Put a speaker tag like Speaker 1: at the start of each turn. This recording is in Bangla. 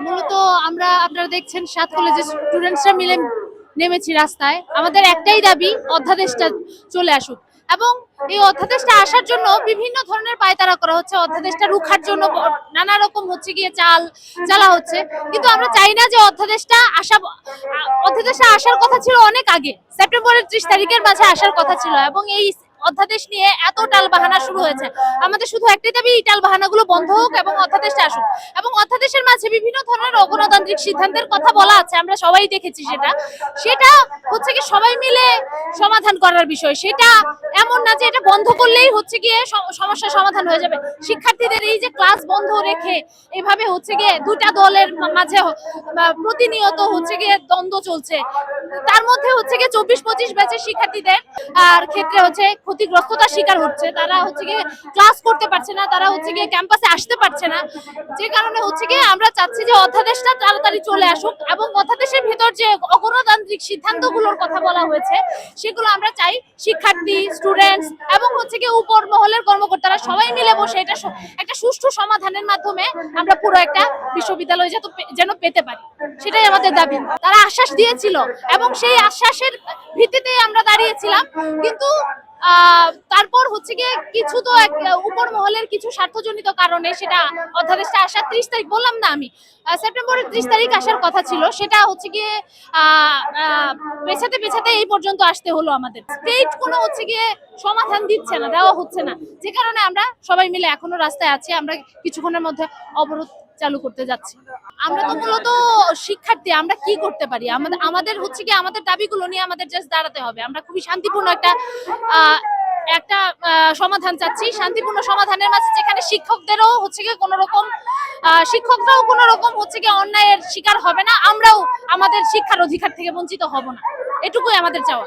Speaker 1: মূলত আপনারা দেখছেন ৭ কলেজের স্টুডেন্টসরা মিলে নেমেছি রাস্তায়। আমাদের একটাই দাবি, অধ্যাদেশটা চলে আসুক এবং এই অধ্যাদেশটা আসার জন্য বিভিন্ন ধরনের পায়তারা করা হচ্ছে। অধ্যাদেশটা রুখার জন্য নানা রকম হচ্ছে গিয়ে চালা হচ্ছে, কিন্তু আমরা চাই না যে অধ্যাদেশটা আসার কথা ছিল অনেক আগে, সেপ্টেম্বরের ৩০ তারিখের মাঝে আসার কথা ছিল। এবং এই অধ্যাদেশ নিয়ে এত টালবাহানা শুরু হয়েছে, আমাদের শুধু একটাই দাবি, এই টালবাহানাগুলো বন্ধ হোক এবং অধ্যাদেশটা আসুক। এবং অধ্যাদেশের মাঝে বিভিন্ন ধরনের অগণতান্ত্রিক সিদ্ধান্তের কথা বলা আছে, আমরা সবাই দেখেছি। সেটা হচ্ছে কি সবাই মিলে সমাধান করার বিষয়। সেটা এমন না যে এটা বন্ধ করলেই হচ্ছে গিয়ে সমস্যার সমাধান হয়ে যাবে। শিক্ষার্থীদের এই যে ক্লাস বন্ধ রেখে এভাবে হচ্ছে গিয়ে দুটা দলের মাঝে প্রতিনিয়ত হচ্ছে গিয়ে দ্বন্দ্ব চলছে, তার মধ্যে হচ্ছে গিয়ে ২৪-২৫ ব্যাচের শিক্ষার্থীদের আর ক্ষেত্রে হচ্ছে ক্ষতিগ্রস্ততার শিকার হচ্ছে। তারা হচ্ছে গিয়ে ক্লাস করতে পারছে না, তারা হচ্ছে গিয়ে ক্যাম্পাসে আসতে পারছে না। যে কারণে হচ্ছে গিয়ে আমরা চাচ্ছি যে অধ্যাদেশটা তাড়াতাড়ি চলে আসুক এবং অধ্যাদেশের ভিতর যে অগণতান্ত্রিক সিদ্ধান্তগুলোর কথা বলা হয়েছে সেগুলো আমরা চাই শিক্ষার্থী, স্টুডেন্টস এবং হচ্ছে গিয়ে উপর মহলের কর্মকর্তারা সবাই মিলে বসে এটা একটা সুষ্ঠু সমাধানের মাধ্যমে আমরা পুরো একটা বিশ্ববিদ্যালয় যেন পেতে পারি, সেটাই আমাদের দাবি। তারা আশ্বাস দিয়েছিল এবং সেই আশ্বাসের ভিত্তিতেই আমরা দাঁড়িয়েছিলাম, কিন্তু তারপর হচ্ছে গিয়ে কিছু তো উপর মহলের কিছু স্বার্থজনিত কারণে সেটা অধ্যাদেশটা আসার ৩০ তারিখ বললাম না আমি, সেপ্টেম্বরের ৩০ তারিখ আসার কথা ছিল, সেটা হচ্ছে গিয়ে পেছাতে এই পর্যন্ত আসতে হলো। আমাদের স্টেট কোনো হচ্ছে গিয়ে সমাধান দিচ্ছে না, দেওয়া হচ্ছে না, যে কারণে আমরা সবাই মিলে এখনো রাস্তায় আছি। আমরা কিছুক্ষণের মধ্যে অবরোধ চালু করতে যাচ্ছি। আমরা তো মূলত শিক্ষার্থী, আমরা কি করতে পারি? আমাদের হচ্ছে কি আমাদের দাবিগুলো নিয়ে আমাদের জাস্ট দাঁড়াতে হবে। আমরা খুবই শান্তিপূর্ণ একটা সমাধান চাচ্ছি, শান্তিপূর্ণ সমাধানের মাঝে যেখানে শিক্ষকরাও কোনো রকম হচ্ছে কি অন্যায়ের শিকার হবে না, আমরাও আমাদের শিক্ষার অধিকার থেকে বঞ্চিত হব না, এটুকুই আমাদের চাওয়া।